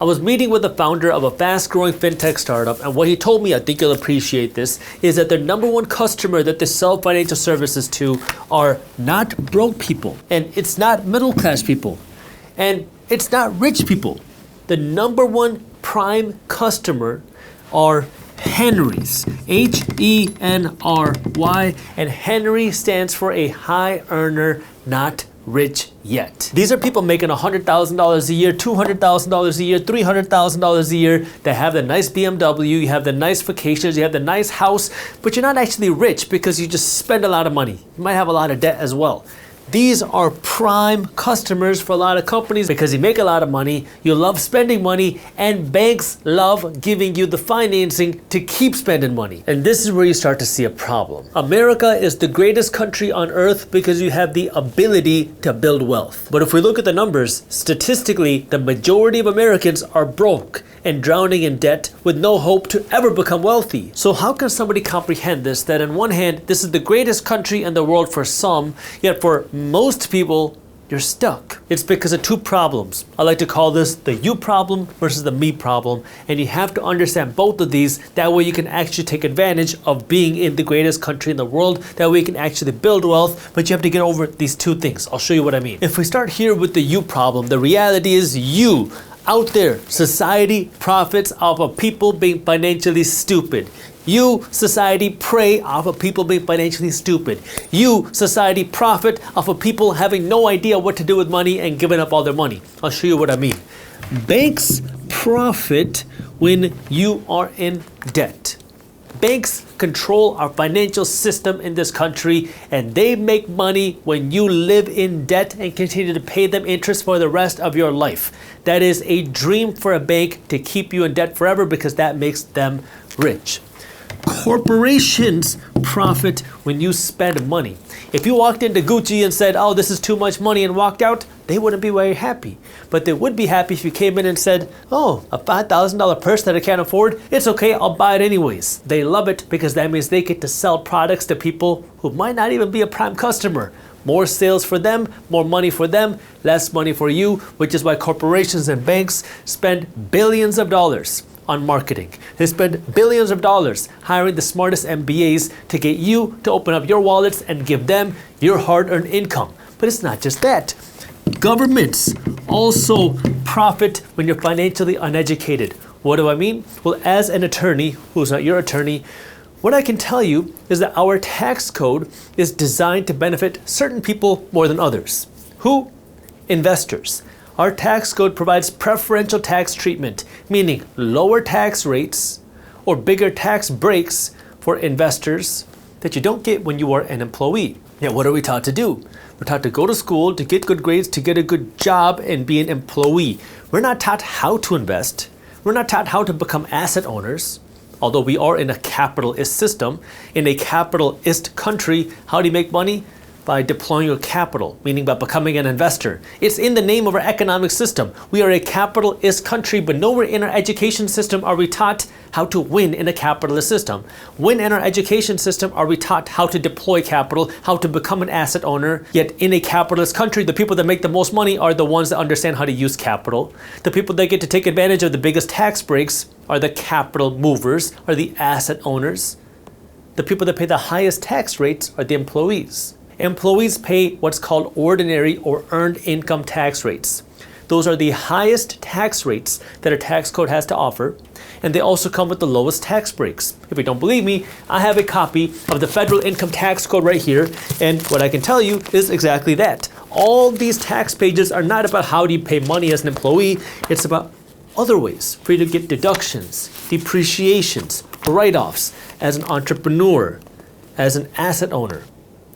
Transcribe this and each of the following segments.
I was meeting with the founder of a fast-growing fintech startup, and what he told me, I think you'll appreciate this, is that their number one customer that they sell financial services to are not broke people, and it's not middle-class people, and it's not rich people. The number one prime customer are Henrys, Henry, and Henry stands for a high earner, not rich yet. These are people making $100,000 a year, $200,000 a year, $300,000 a year. They have the nice BMW, you have the nice vacations, you have the nice house, but you're not actually rich because you just spend a lot of money. You might have a lot of debt as well. These are prime customers for a lot of companies because you make a lot of money, you love spending money, and banks love giving you the financing to keep spending money. And this is where you start to see a problem. America is the greatest country on earth because you have the ability to build wealth. But if we look at the numbers, statistically, the majority of Americans are broke and drowning in debt with no hope to ever become wealthy. So how can somebody comprehend this, that on one hand, this is the greatest country in the world for some, yet for most people, you're stuck? It's because of two problems. I like to call this the you problem versus the me problem. And you have to understand both of these. That way you can actually take advantage of being in the greatest country in the world. That way you can actually build wealth, but you have to get over these two things. I'll show you what I mean. If we start here with the you problem, the reality is you. Out there, society profits off of people being financially stupid. You, society, prey off of people being financially stupid. You, society, profit off of people having no idea what to do with money and giving up all their money. I'll show you what I mean. Banks profit when you are in debt. Banks control our financial system in this country, and they make money when you live in debt and continue to pay them interest for the rest of your life. That is a dream for a bank, to keep you in debt forever, because that makes them rich. Corporations profit when you spend money. If you walked into Gucci and said, "Oh, this is too much money," and walked out, they wouldn't be very happy. But they would be happy if you came in and said, "Oh, a $5,000 purse that I can't afford, it's okay, I'll buy it anyways." They love it because that means they get to sell products to people who might not even be a prime customer. More sales for them, more money for them, less money for you, which is why corporations and banks spend billions of dollars on marketing. They spend billions of dollars hiring the smartest MBAs to get you to open up your wallets and give them your hard-earned income. But it's not just that. Governments also profit when you're financially uneducated. What do I mean? Well, as an attorney, who's not your attorney, what I can tell you is that our tax code is designed to benefit certain people more than others. Who? Investors. Our tax code provides preferential tax treatment, meaning lower tax rates or bigger tax breaks for investors that you don't get when you are an employee. Yet what are we taught to do? We're taught to go to school, to get good grades, to get a good job and be an employee. We're not taught how to invest. We're not taught how to become asset owners. Although we are in a capitalist system, in a capitalist country, how do you make money? By deploying your capital, meaning by becoming an investor. It's in the name of our economic system. We are a capitalist country, but nowhere in our education system are we taught how to win in a capitalist system. When in our education system are we taught how to deploy capital, how to become an asset owner? Yet in a capitalist country, the people that make the most money are the ones that understand how to use capital. The people that get to take advantage of the biggest tax breaks are the capital movers, are the asset owners. The people that pay the highest tax rates are the employees. Employees pay what's called ordinary or earned income tax rates. Those are the highest tax rates that a tax code has to offer, and they also come with the lowest tax breaks. If you don't believe me, I have a copy of the federal income tax code right here, and what I can tell you is exactly that. All these tax pages are not about how do you pay money as an employee, it's about other ways for you to get deductions, depreciations, write-offs as an entrepreneur, as an asset owner.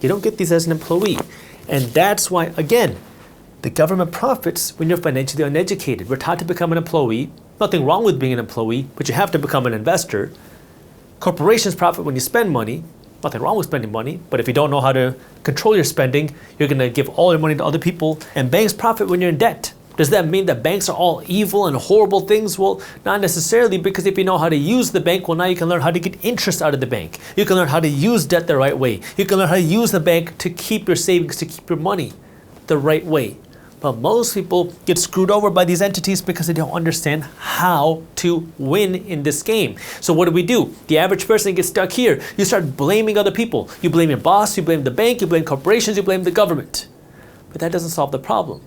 You don't get these as an employee. And that's why, again, the government profits when you're financially uneducated. We're taught to become an employee. Nothing wrong with being an employee, but you have to become an investor. Corporations profit when you spend money. Nothing wrong with spending money, but if you don't know how to control your spending, you're gonna give all your money to other people. And banks profit when you're in debt. Does that mean that banks are all evil and horrible things? Well, not necessarily, because if you know how to use the bank, well, now you can learn how to get interest out of the bank. You can learn how to use debt the right way. You can learn how to use the bank to keep your savings, to keep your money the right way. But most people get screwed over by these entities because they don't understand how to win in this game. So what do? The average person gets stuck here. You start blaming other people. You blame your boss, you blame the bank, you blame corporations, you blame the government. But that doesn't solve the problem.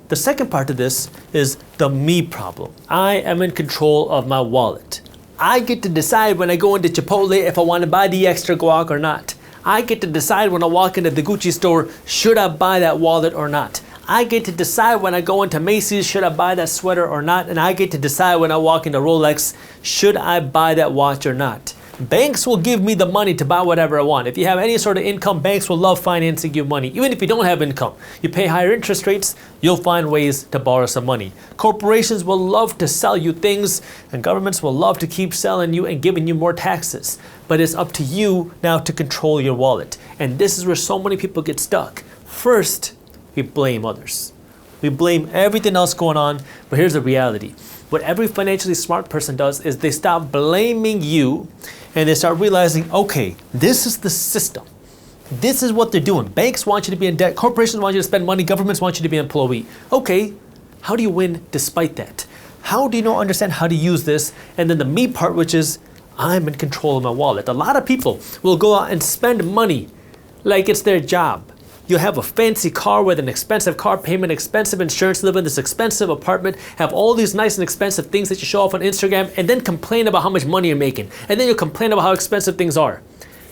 The second part of this is the me problem. I am in control of my wallet. I get to decide when I go into Chipotle if I want to buy the extra guac or not. I get to decide when I walk into the Gucci store, should I buy that wallet or not? I get to decide when I go into Macy's, should I buy that sweater or not? And I get to decide when I walk into Rolex, should I buy that watch or not? Banks will give me the money to buy whatever I want. If you have any sort of income, banks will love financing you money. Even if you don't have income, you pay higher interest rates, you'll find ways to borrow some money. Corporations will love to sell you things, and governments will love to keep selling you and giving you more taxes. But it's up to you now to control your wallet. And this is where so many people get stuck. First, we blame others. We blame everything else going on, but here's the reality. What every financially smart person does is they stop blaming you and they start realizing, okay, this is the system. This is what they're doing. Banks want you to be in debt, corporations want you to spend money, governments want you to be an employee. Okay, how do you win despite that? How do you not understand how to use this? And then the me part, which is, I'm in control of my wallet. A lot of people will go out and spend money like it's their job. You'll have a fancy car with an expensive car payment, expensive insurance, live in this expensive apartment, have all these nice and expensive things that you show off on Instagram, and then complain about how much money you're making. And then you'll complain about how expensive things are.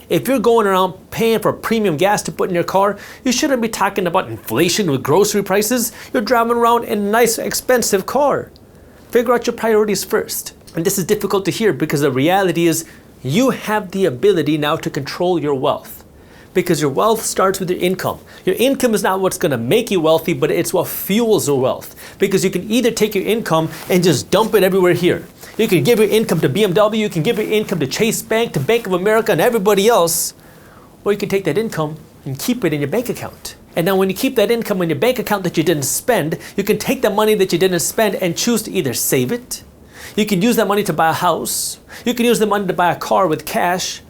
If you're going around paying for premium gas to put in your car, you shouldn't be talking about inflation with grocery prices. You're driving around in a nice, expensive car. Figure out your priorities first. And this is difficult to hear because the reality is you have the ability now to control your wealth. Because your wealth starts with your income. Your income is not what's going to make you wealthy, but it's what fuels your wealth. Because you can either take your income and just dump it everywhere here. You can give your income to BMW, you can give your income to Chase Bank, to Bank of America, and everybody else. Or you can take that income and keep it in your bank account. And now when you keep that income in your bank account that you didn't spend, you can take the money that you didn't spend and choose to either save it. You can use that money to buy a house. You can use the money to buy a car with cash.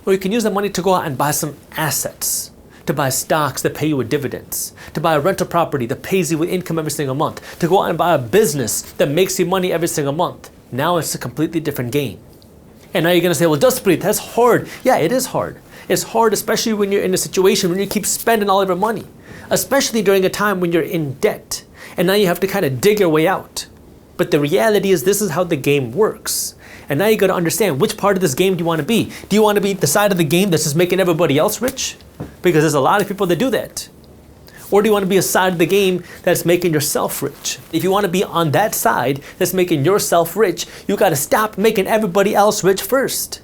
Or you can use the money to go out and buy some assets, to buy stocks that pay you with dividends, to buy a rental property that pays you with income every single month, to go out and buy a business that makes you money every single month. Now it's a completely different game. And now you're going to say, well, Jaspreet, that's hard. Yeah, it is hard. It's hard, especially when you're in a situation when you keep spending all of your money, especially during a time when you're in debt. And now you have to kind of dig your way out. But the reality is this is how the game works. And now you got to understand which part of this game do you want to be. Do you want to be the side of the game that's just making everybody else rich? Because there's a lot of people that do that. Or do you want to be a side of the game that's making yourself rich? If you want to be on that side that's making yourself rich, you got to stop making everybody else rich first.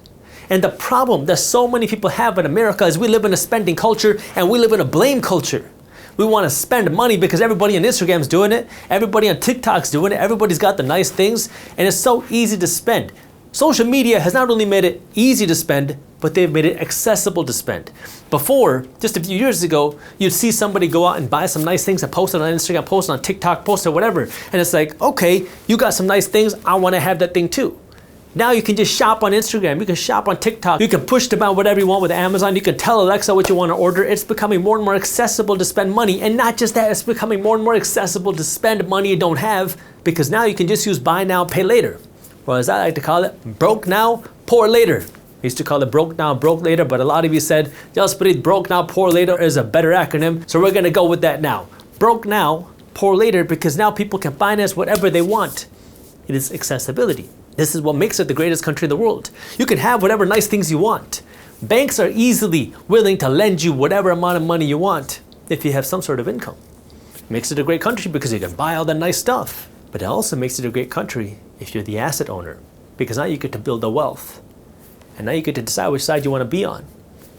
And the problem that so many people have in America is we live in a spending culture and we live in a blame culture. We want to spend money because everybody on Instagram's doing it, everybody on TikTok's doing it, everybody's got the nice things, and it's so easy to spend. Social media has not only made it easy to spend, but they've made it accessible to spend. Before, just a few years ago, you'd see somebody go out and buy some nice things and post it on Instagram, post it on TikTok, post it whatever. And it's like, okay, you got some nice things, I want to have that thing too. Now you can just shop on Instagram, you can shop on TikTok, you can push to buy whatever you want with Amazon, you can tell Alexa what you want to order. It's becoming more and more accessible to spend money. And not just that, it's becoming more and more accessible to spend money you don't have, because now you can just use buy now, pay later. Or as I like to call it, broke now, poor later. I used to call it broke now, broke later, but a lot of you said, Jaspreet, broke now, poor later is a better acronym, so we're gonna go with that now. Broke now, poor later, because now people can finance whatever they want. It is accessibility. This is what makes it the greatest country in the world. You can have whatever nice things you want. Banks are easily willing to lend you whatever amount of money you want if you have some sort of income. Makes it a great country because you can buy all that nice stuff. But it also makes it a great country if you're the asset owner, because now you get to build the wealth. And now you get to decide which side you want to be on.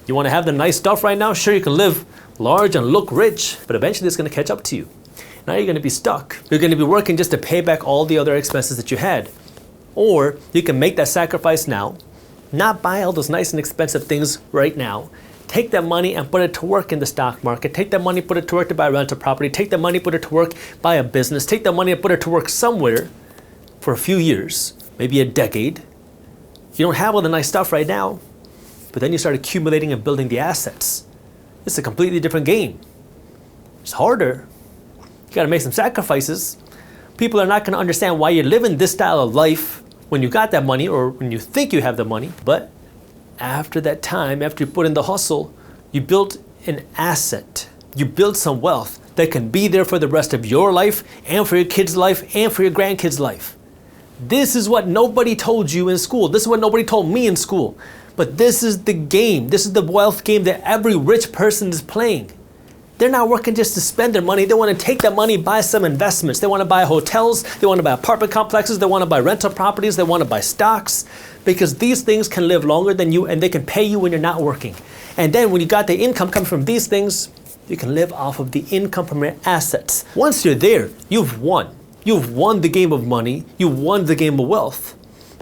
You want to have the nice stuff right now? Sure, you can live large and look rich, but eventually it's going to catch up to you. Now you're going to be stuck. You're going to be working just to pay back all the other expenses that you had. Or you can make that sacrifice now, not buy all those nice and expensive things right now, take that money and put it to work in the stock market, take that money, put it to work to buy a rental property, take that money, put it to work, buy a business, take that money and put it to work somewhere for a few years, maybe a decade. You don't have all the nice stuff right now, but then you start accumulating and building the assets. It's a completely different game. It's harder. You gotta make some sacrifices. People are not gonna understand why you're living this style of life when you got that money or when you think you have the money. But after that time, after you put in the hustle, you built an asset. You built some wealth that can be there for the rest of your life and for your kids' life and for your grandkids' life. This is what nobody told you in school. This is what nobody told me in school. But this is the game. This is the wealth game that every rich person is playing. They're not working just to spend their money. They want to take that money, buy some investments. They want to buy hotels. They want to buy apartment complexes. They want to buy rental properties. They want to buy stocks because these things can live longer than you and they can pay you when you're not working. And then when you got the income coming from these things, you can live off of the income from your assets. Once you're there, you've won. You've won the game of money. You won the game of wealth.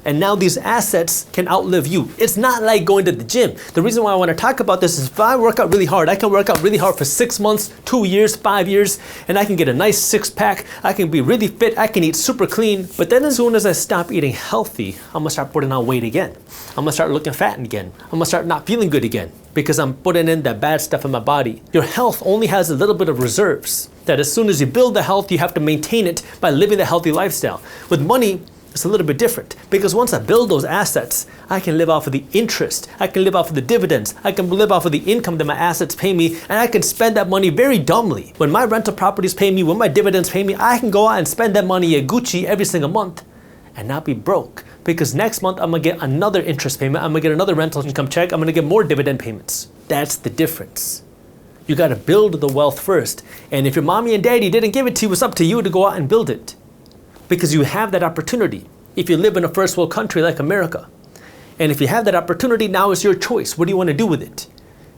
And now these assets can outlive you. It's not like going to the gym. The reason why I want to talk about this is if I work out really hard, I can work out really hard for 6 months, 2 years, 5 years, and I can get a nice six pack. I can be really fit. I can eat super clean. But then as soon as I stop eating healthy, I'm going to start putting on weight again. I'm going to start looking fat again. I'm going to start not feeling good again because I'm putting in that bad stuff in my body. Your health only has a little bit of reserves that as soon as you build the health, you have to maintain it by living the healthy lifestyle. With money, it's a little bit different because once I build those assets, I can live off of the interest. I can live off of the dividends. I can live off of the income that my assets pay me, and I can spend that money very dumbly. When my rental properties pay me, when my dividends pay me, I can go out and spend that money at Gucci every single month and not be broke because next month I'm gonna get another interest payment. I'm gonna get another rental income check. I'm gonna get more dividend payments. That's the difference. You gotta build the wealth first. And if your mommy and daddy didn't give it to you, it's up to you to go out and build it. Because you have that opportunity if you live in a first world country like America. And if you have that opportunity, now it's your choice. What do you want to do with it?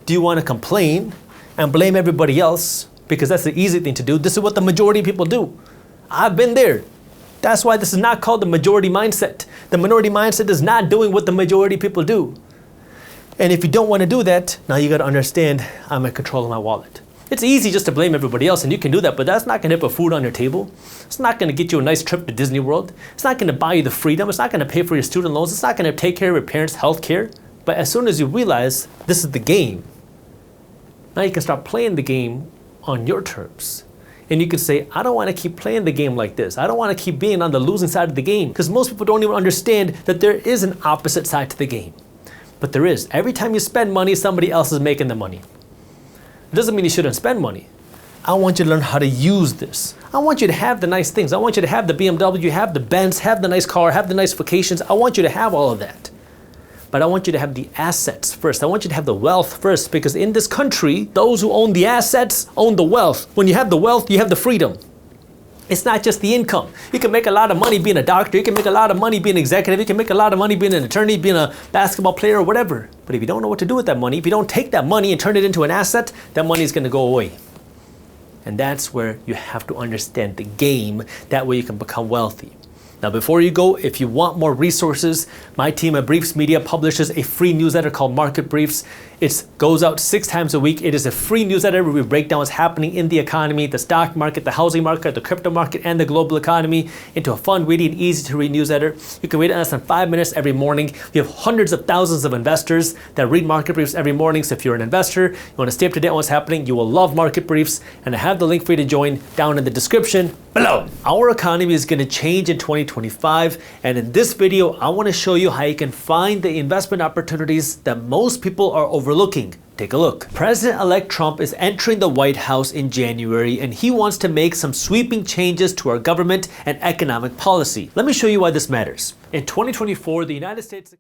Do you want to complain and blame everybody else? Because that's the easy thing to do. This is what the majority of people do. I've been there. That's why this is not called the majority mindset. The minority mindset is not doing what the majority of people do. And if you don't want to do that, now you got to understand I'm in control of my wallet. It's easy just to blame everybody else, and you can do that, but that's not going to put food on your table. It's not going to get you a nice trip to Disney World. It's not going to buy you the freedom. It's not going to pay for your student loans. It's not going to take care of your parents' health care. But as soon as you realize this is the game, now you can start playing the game on your terms. And you can say, I don't want to keep playing the game like this. I don't want to keep being on the losing side of the game. Because most people don't even understand that there is an opposite side to the game. But there is. Every time you spend money, somebody else is making the money. It doesn't mean you shouldn't spend money. I want you to learn how to use this. I want you to have the nice things. I want you to have the BMW, have the Benz, have the nice car, have the nice vacations. I want you to have all of that. But I want you to have the assets first. I want you to have the wealth first because in this country, those who own the assets own the wealth. When you have the wealth, you have the freedom. It's not just the income. You can make a lot of money being a doctor. You can make a lot of money being an executive. You can make a lot of money being an attorney, being a basketball player or whatever. But if you don't know what to do with that money, if you don't take that money and turn it into an asset, that money is going to go away. And that's where you have to understand the game. That way you can become wealthy. Now, before you go, if you want more resources, my team at Briefs Media publishes a free newsletter called Market Briefs. It goes out 6 times a week. It is a free newsletter where we break down what's happening in the economy, the stock market, the housing market, the crypto market, and the global economy into a fun, witty, and easy to read newsletter. You can read it in less than 5 minutes every morning. We have hundreds of thousands of investors that read Market Briefs every morning. So if you're an investor, you want to stay up to date on what's happening, you will love Market Briefs. And I have the link for you to join down in the description below. Our economy is going to change in 2025. And in this video, I want to show you how you can find the investment opportunities that most people are overlooking. Take a look. President-elect Trump is entering the White House in January, and he wants to make some sweeping changes to our government and economic policy. Let me show you why this matters. In 2024, the United States